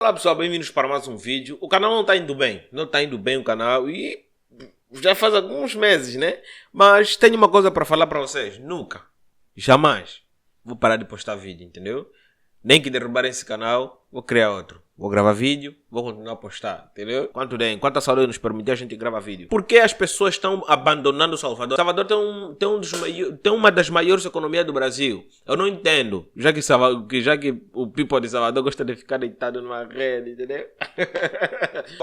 Olá pessoal, bem-vindos para mais um vídeo. O canal não está indo bem, o canal e já faz alguns meses, né? Mas tenho uma coisa para falar para vocês, nunca, jamais vou parar de postar vídeo, entendeu? Nem que derrubarem esse canal, vou criar outro. Vou gravar vídeo, vou continuar a postar, entendeu? Enquanto a saúde nos permitir, a gente grava vídeo. Por que as pessoas estão abandonando Salvador? Salvador tem uma das maiores economias do Brasil. Eu não entendo. Já que o people de Salvador gosta de ficar deitado numa rede, entendeu?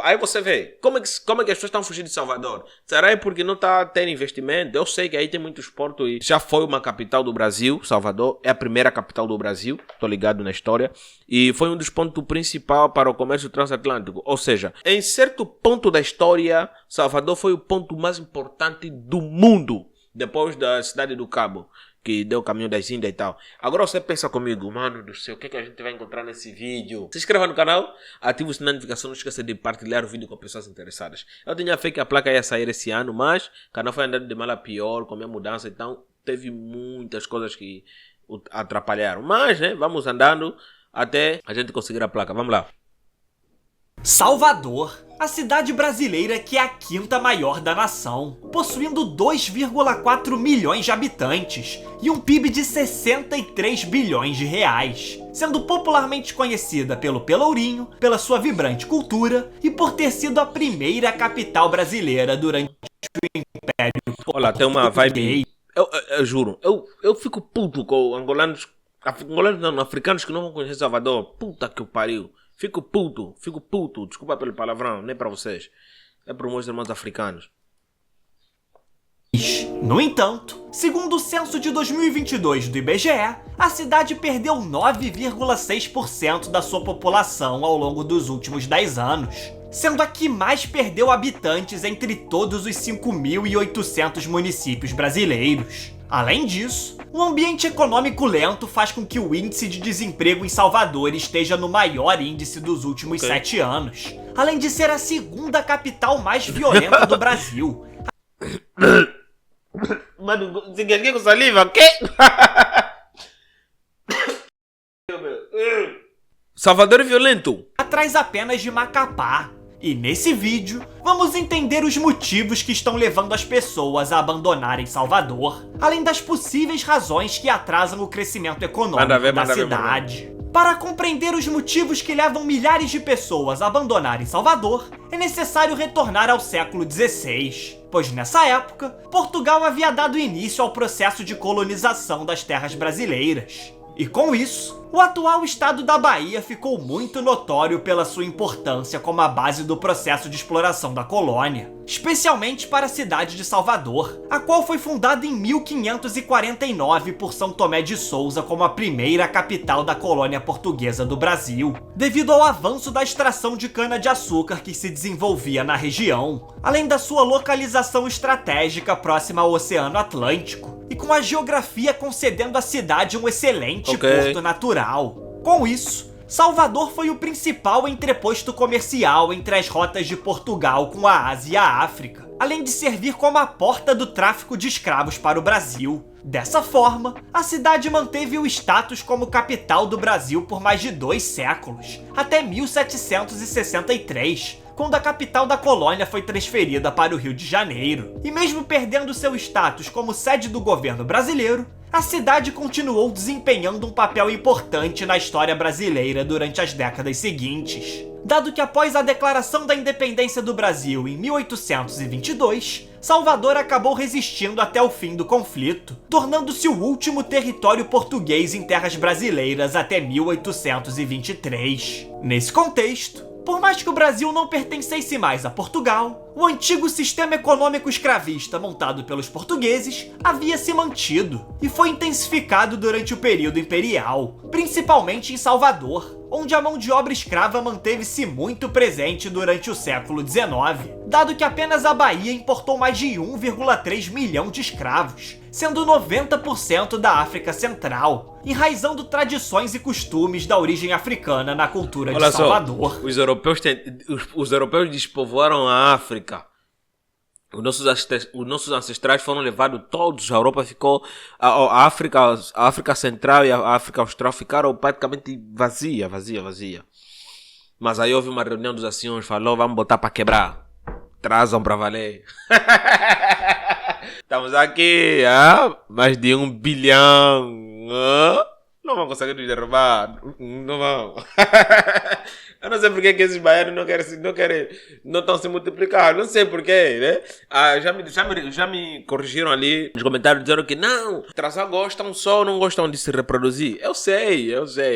Aí você vê, como é que as pessoas estão fugindo de Salvador? Será porque não está tendo investimento? Eu sei que aí tem muitos portos e já foi uma capital do Brasil, Salvador. É a primeira capital do Brasil, tô ligado na história. E foi um dos pontos principais para o comércio transatlântico. Ou seja, em certo ponto da história, Salvador foi o ponto mais importante do mundo, depois da Cidade do Cabo, que deu o caminho das Índias e tal. Agora você pensa comigo, mano do céu, o que a gente vai encontrar nesse vídeo? Se inscreva no canal, ative o sininho de notificação, não esqueça de partilhar o vídeo com pessoas interessadas. Eu tinha fé que a placa ia sair esse ano, mas o canal foi andando de mal a pior, com a minha mudança, então teve muitas coisas que o atrapalharam. Mas, né, vamos andando até a gente conseguir a placa. Vamos lá. Salvador, a cidade brasileira que é a quinta maior da nação, possuindo 2,4 milhões de habitantes e um PIB de 63 bilhões de reais, sendo popularmente conhecida pelo Pelourinho, pela sua vibrante cultura e por ter sido a primeira capital brasileira durante o Império Português. Olha, tem uma vibe. Eu juro, eu fico puto com africanos que não vão conhecer Salvador. Puta que o pariu. Fico puto. Desculpa pelo palavrão, nem para vocês. É para os meus irmãos africanos. No entanto, segundo o censo de 2022 do IBGE, a cidade perdeu 9,6% da sua população ao longo dos últimos 10 anos, sendo a que mais perdeu habitantes entre todos os 5.800 municípios brasileiros. Além disso, o ambiente econômico lento faz com que o índice de desemprego em Salvador esteja no maior índice dos últimos 7 anos, além de ser a segunda capital mais violenta do Brasil. Mano, você quer com saliva, o quê? Salvador é violento. Atrás apenas de Macapá. E nesse vídeo, vamos entender os motivos que estão levando as pessoas a abandonarem Salvador, além das possíveis razões que atrasam o crescimento econômico da cidade. Para compreender os motivos que levam milhares de pessoas a abandonarem Salvador, é necessário retornar ao século XVI, pois nessa época, Portugal havia dado início ao processo de colonização das terras brasileiras. E com isso, o atual estado da Bahia ficou muito notório pela sua importância como a base do processo de exploração da colônia, especialmente para a cidade de Salvador, a qual foi fundada em 1549 por São Tomé de Souza como a primeira capital da colônia portuguesa do Brasil, devido ao avanço da extração de cana-de-açúcar que se desenvolvia na região, além da sua localização estratégica próxima ao Oceano Atlântico, e com a geografia concedendo à cidade um excelente porto natural. Com isso, Salvador foi o principal entreposto comercial entre as rotas de Portugal com a Ásia e a África, além de servir como a porta do tráfico de escravos para o Brasil. Dessa forma, a cidade manteve o status como capital do Brasil por mais de 2 séculos, até 1763, quando a capital da colônia foi transferida para o Rio de Janeiro. E mesmo perdendo seu status como sede do governo brasileiro, a cidade continuou desempenhando um papel importante na história brasileira durante as décadas seguintes, dado que após a declaração da independência do Brasil em 1822, Salvador acabou resistindo até o fim do conflito, tornando-se o último território português em terras brasileiras até 1823. Nesse contexto, por mais que o Brasil não pertencesse mais a Portugal, o antigo sistema econômico escravista montado pelos portugueses havia se mantido e foi intensificado durante o período imperial, principalmente em Salvador, onde a mão de obra escrava manteve-se muito presente durante o século XIX, dado que apenas a Bahia importou mais de 1,3 milhão de escravos, sendo 90% da África Central, enraizando tradições e costumes da origem africana na cultura de Salvador. Os europeus despovoaram a África. Os nossos ancestrais foram levados todos, a Europa ficou, a África Central e a África Austral ficaram praticamente vazia. Mas aí houve uma reunião dos anciões, falou, vamos botar para quebrar. Trazam para valer. Estamos aqui, mais de 1 bilhão. Não vão conseguir nos derrubar. Não vão. Eu não sei porque que esses baianos não estão se multiplicar. Não sei porquê, né? Já me corrigiram ali nos comentários dizendo que não, Traçal gostam só, não gostam de se reproduzir. Eu sei.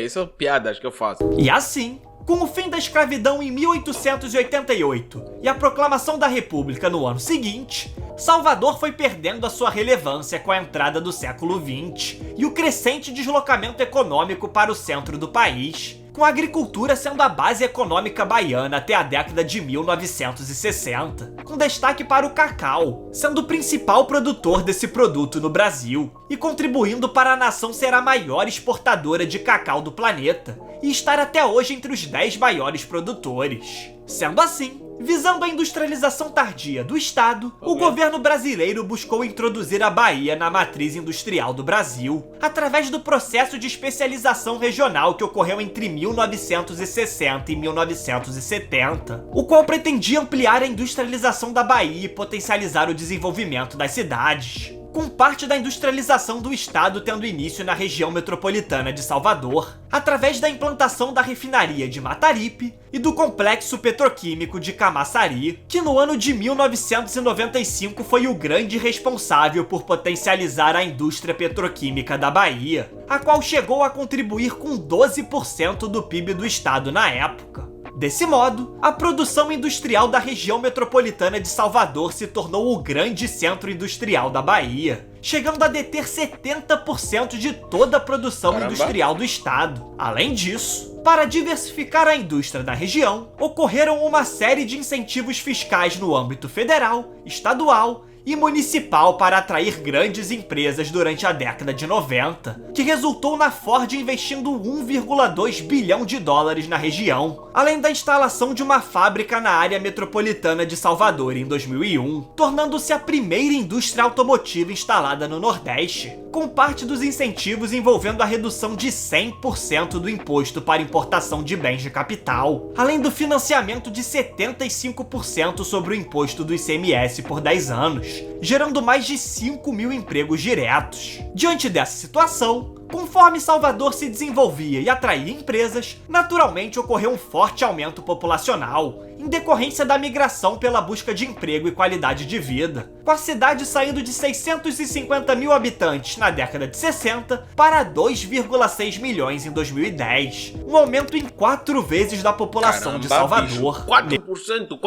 São piadas que eu faço. E assim, com o fim da escravidão em 1888 e a proclamação da República no ano seguinte, Salvador foi perdendo a sua relevância com a entrada do século XX e o crescente deslocamento econômico para o centro do país, com a agricultura sendo a base econômica baiana até a década de 1960, com destaque para o cacau, sendo o principal produtor desse produto no Brasil e contribuindo para a nação ser a maior exportadora de cacau do planeta e estar até hoje entre os 10 maiores produtores. Sendo assim, visando a industrialização tardia do estado, o governo brasileiro buscou introduzir a Bahia na matriz industrial do Brasil, através do processo de especialização regional que ocorreu entre 1960 e 1970, o qual pretendia ampliar a industrialização da Bahia e potencializar o desenvolvimento das cidades, com parte da industrialização do estado tendo início na região metropolitana de Salvador, através da implantação da refinaria de Mataripe e do complexo petroquímico de Camaçari, que no ano de 1995 foi o grande responsável por potencializar a indústria petroquímica da Bahia, a qual chegou a contribuir com 12% do PIB do estado na época. Desse modo, a produção industrial da região metropolitana de Salvador se tornou o grande centro industrial da Bahia, chegando a deter 70% de toda a produção industrial do estado. Além disso, para diversificar a indústria da região, ocorreram uma série de incentivos fiscais no âmbito federal, estadual e municipal para atrair grandes empresas durante a década de 90, que resultou na Ford investindo 1,2 bilhão de dólares na região, além da instalação de uma fábrica na área metropolitana de Salvador em 2001, tornando-se a primeira indústria automotiva instalada no Nordeste, com parte dos incentivos envolvendo a redução de 100% do imposto para importação de bens de capital, além do financiamento de 75% sobre o imposto do ICMS por 10 anos, gerando mais de 5 mil empregos diretos. Diante dessa situação, conforme Salvador se desenvolvia e atraía empresas, naturalmente ocorreu um forte aumento populacional, em decorrência da migração pela busca de emprego e qualidade de vida, com a cidade saindo de 650 mil habitantes na década de 60 para 2,6 milhões em 2010, um aumento em 4 vezes da população de Salvador. 4%,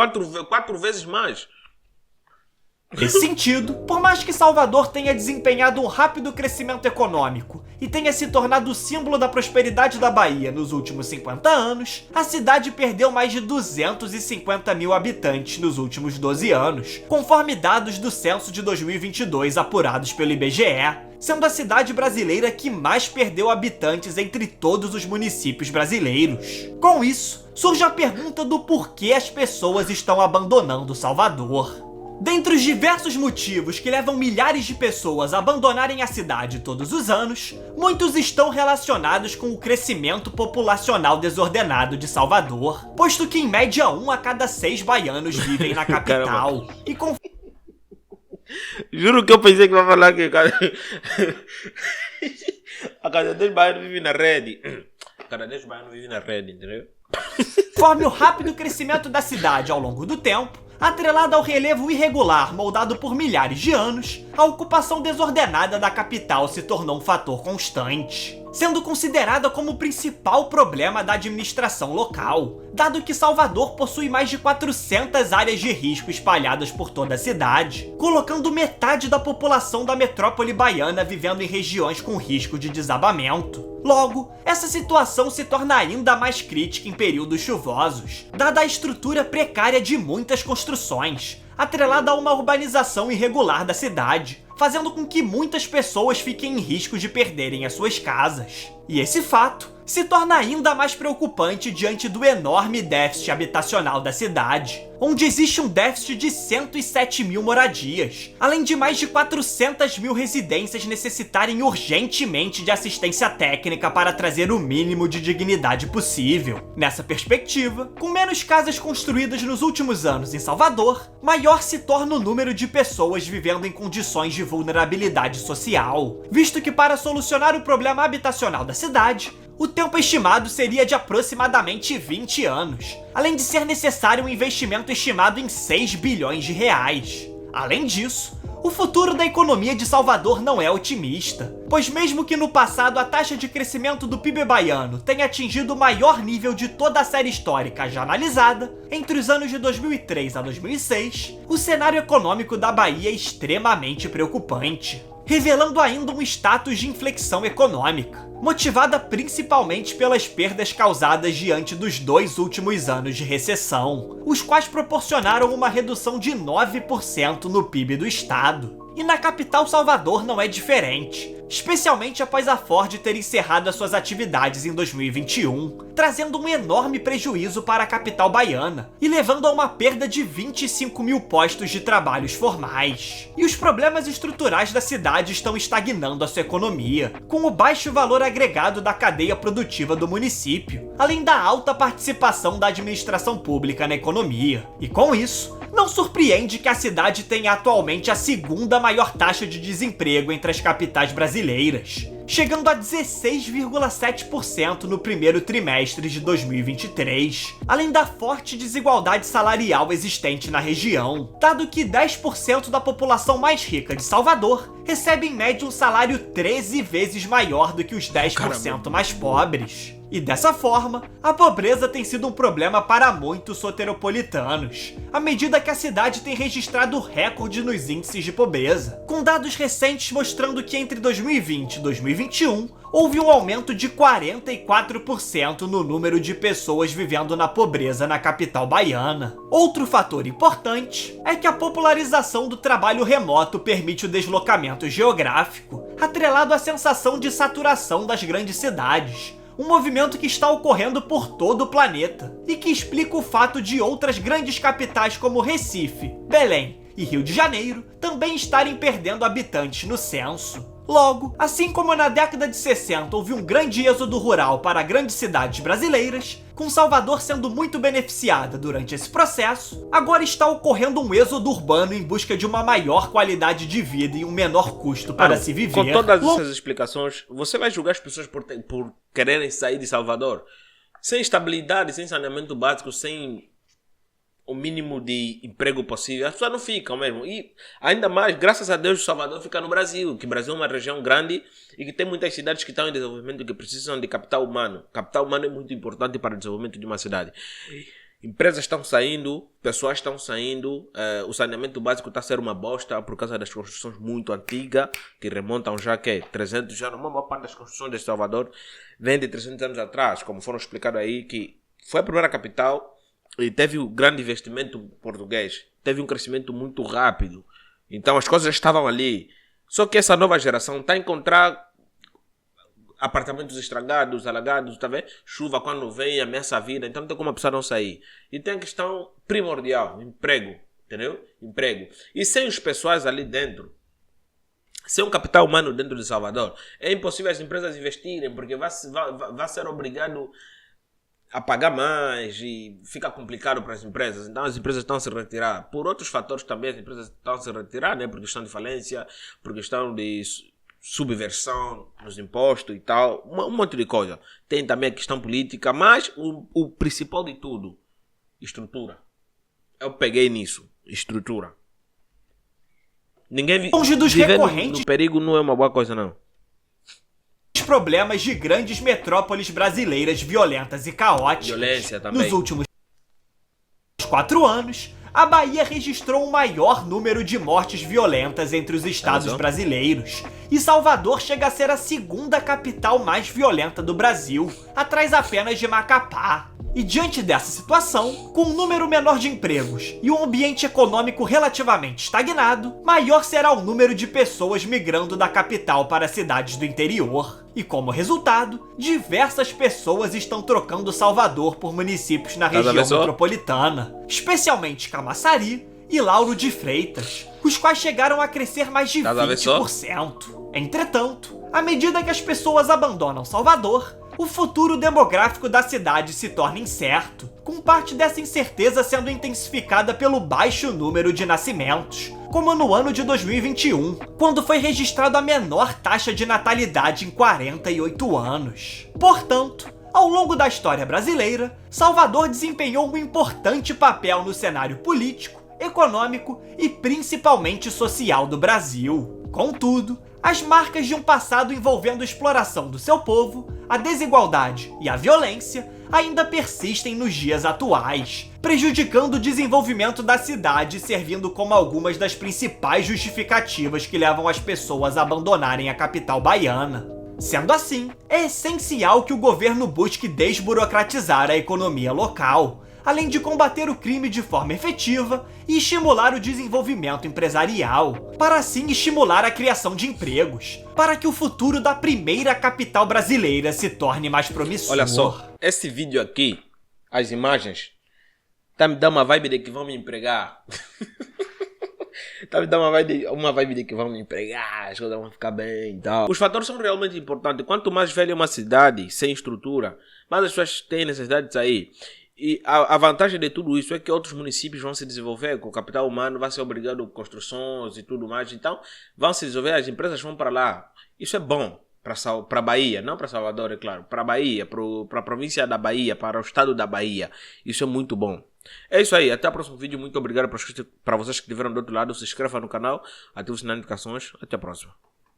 4 vezes mais. Nesse sentido, por mais que Salvador tenha desempenhado um rápido crescimento econômico e tenha se tornado o símbolo da prosperidade da Bahia nos últimos 50 anos, a cidade perdeu mais de 250 mil habitantes nos últimos 12 anos, conforme dados do censo de 2022 apurados pelo IBGE, sendo a cidade brasileira que mais perdeu habitantes entre todos os municípios brasileiros. Com isso, surge a pergunta do porquê as pessoas estão abandonando Salvador. Dentre os diversos motivos que levam milhares de pessoas a abandonarem a cidade todos os anos, muitos estão relacionados com o crescimento populacional desordenado de Salvador, posto que em média 1 a cada 6 baianos vivem na capital. E com... Juro que eu pensei que vai falar que a cada 10 baianos vivem na rede. Cada 10 baianos vivem na rede, entendeu? Conforme o rápido crescimento da cidade ao longo do tempo, atrelada ao relevo irregular moldado por milhares de anos, a ocupação desordenada da capital se tornou um fator constante, sendo considerada como o principal problema da administração local, dado que Salvador possui mais de 400 áreas de risco espalhadas por toda a cidade, colocando metade da população da metrópole baiana vivendo em regiões com risco de desabamento. Logo, essa situação se torna ainda mais crítica em períodos chuvosos, dada a estrutura precária de muitas construções, atrelada a uma urbanização irregular da cidade, fazendo com que muitas pessoas fiquem em risco de perderem as suas casas. E esse fato se torna ainda mais preocupante diante do enorme déficit habitacional da cidade, onde existe um déficit de 107 mil moradias, além de mais de 400 mil residências necessitarem urgentemente de assistência técnica para trazer o mínimo de dignidade possível. Nessa perspectiva, com menos casas construídas nos últimos anos em Salvador, maior se torna o número de pessoas vivendo em condições de vulnerabilidade social, visto que para solucionar o problema habitacional da cidade, o tempo estimado seria de aproximadamente 20 anos, além de ser necessário um investimento estimado em 6 bilhões de reais. Além disso, o futuro da economia de Salvador não é otimista, pois mesmo que no passado a taxa de crescimento do PIB baiano tenha atingido o maior nível de toda a série histórica já analisada, entre os anos de 2003 a 2006, o cenário econômico da Bahia é extremamente preocupante, revelando ainda um status de inflexão econômica, motivada principalmente pelas perdas causadas diante dos 2 últimos anos de recessão, os quais proporcionaram uma redução de 9% no PIB do estado. E na capital Salvador não é diferente, especialmente após a Ford ter encerrado as suas atividades em 2021, trazendo um enorme prejuízo para a capital baiana e levando a uma perda de 25 mil postos de trabalhos formais. E os problemas estruturais da cidade estão estagnando a sua economia, com o baixo valor agregado da cadeia produtiva do município, além da alta participação da administração pública na economia. E com isso, não surpreende que a cidade tenha atualmente a segunda maior taxa de desemprego entre as capitais brasileiras, chegando a 16,7% no primeiro trimestre de 2023, além da forte desigualdade salarial existente na região, dado que 10% da população mais rica de Salvador recebe em média um salário 13 vezes maior do que os 10% mais pobres. E dessa forma, a pobreza tem sido um problema para muitos soteropolitanos, à medida que a cidade tem registrado recorde nos índices de pobreza, com dados recentes mostrando que entre 2020 e 2021 houve um aumento de 44% no número de pessoas vivendo na pobreza na capital baiana. Outro fator importante é que a popularização do trabalho remoto permite o deslocamento geográfico, atrelado à sensação de saturação das grandes cidades, um movimento que está ocorrendo por todo o planeta e que explica o fato de outras grandes capitais como Recife, Belém e Rio de Janeiro também estarem perdendo habitantes no censo. Logo, assim como na década de 60 houve um grande êxodo rural para grandes cidades brasileiras, com Salvador sendo muito beneficiada durante esse processo, agora está ocorrendo um êxodo urbano em busca de uma maior qualidade de vida e um menor custo para se viver. Com todas essas explicações, você vai julgar as pessoas por quererem sair de Salvador? Sem estabilidade, sem saneamento básico, sem o mínimo de emprego possível, as pessoas não ficam mesmo. E ainda mais, graças a Deus, Salvador fica no Brasil, que o Brasil é uma região grande e que tem muitas cidades que estão em desenvolvimento que precisam de capital humano. Capital humano é muito importante para o desenvolvimento de uma cidade. Empresas estão saindo, pessoas estão saindo, o saneamento básico está a ser uma bosta por causa das construções muito antigas, que remontam já que 300 anos. Uma boa parte das construções de Salvador vem de 300 anos atrás, como foram explicados aí, que foi a primeira capital e teve um grande investimento português, teve um crescimento muito rápido, então as coisas estavam ali. Só que essa nova geração está a encontrar apartamentos estragados, alagados, tá vendo? Chuva quando vem, ameaça a vida, então não tem como a pessoa não sair. E tem a questão primordial, emprego, entendeu? Emprego. E sem os pessoais ali dentro, sem um capital humano dentro de Salvador, é impossível as empresas investirem, porque vai ser obrigado a pagar mais e fica complicado para as empresas. Então as empresas estão a se retirar. Por outros fatores também as empresas estão a se retirar, né? Por questão de falência, por questão de subversão nos impostos e tal. Um monte de coisa. Tem também a questão política, mas o principal de tudo, estrutura. Eu peguei nisso, estrutura. Ninguém viver no perigo não é uma boa coisa, não. Problemas de grandes metrópoles brasileiras violentas e caóticas. Violência também. Nos últimos 4 anos, a Bahia registrou o maior número de mortes violentas entre os estados brasileiros, e Salvador chega a ser a segunda capital mais violenta do Brasil, atrás apenas de Macapá. E diante dessa situação, com um número menor de empregos e um ambiente econômico relativamente estagnado, maior será o número de pessoas migrando da capital para cidades do interior. E como resultado, diversas pessoas estão trocando Salvador por municípios na região metropolitana, especialmente Camaçari e Lauro de Freitas, os quais chegaram a crescer mais de 20%. Entretanto, à medida que as pessoas abandonam Salvador, o futuro demográfico da cidade se torna incerto, com parte dessa incerteza sendo intensificada pelo baixo número de nascimentos, como no ano de 2021, quando foi registrado a menor taxa de natalidade em 48 anos. Portanto, ao longo da história brasileira, Salvador desempenhou um importante papel no cenário político, econômico e principalmente social do Brasil. Contudo, as marcas de um passado envolvendo a exploração do seu povo, a desigualdade e a violência ainda persistem nos dias atuais, prejudicando o desenvolvimento da cidade e servindo como algumas das principais justificativas que levam as pessoas a abandonarem a capital baiana. Sendo assim, é essencial que o governo busque desburocratizar a economia local, além de combater o crime de forma efetiva e estimular o desenvolvimento empresarial, para assim estimular a criação de empregos, para que o futuro da primeira capital brasileira se torne mais promissor. Olha só, esse vídeo aqui, as imagens, tá me dando uma vibe de que vão me empregar. Tá me dando uma vibe de que vão me empregar, as coisas vão ficar bem e tal. Os fatores são realmente importantes. Quanto mais velha é uma cidade, sem estrutura, mais as pessoas têm necessidade de sair. E a vantagem de tudo isso é que outros municípios vão se desenvolver, com o capital humano vai ser obrigado a construções e tudo mais. Então, vão se desenvolver, as empresas vão para lá. Isso é bom para a Bahia, não para Salvador, é claro. Para a Bahia, para a província da Bahia, para o estado da Bahia. Isso é muito bom. É isso aí, até o próximo vídeo. Muito obrigado para vocês que estiveram do outro lado. Se inscreva no canal, ative o sininho de notificações. Até a próxima.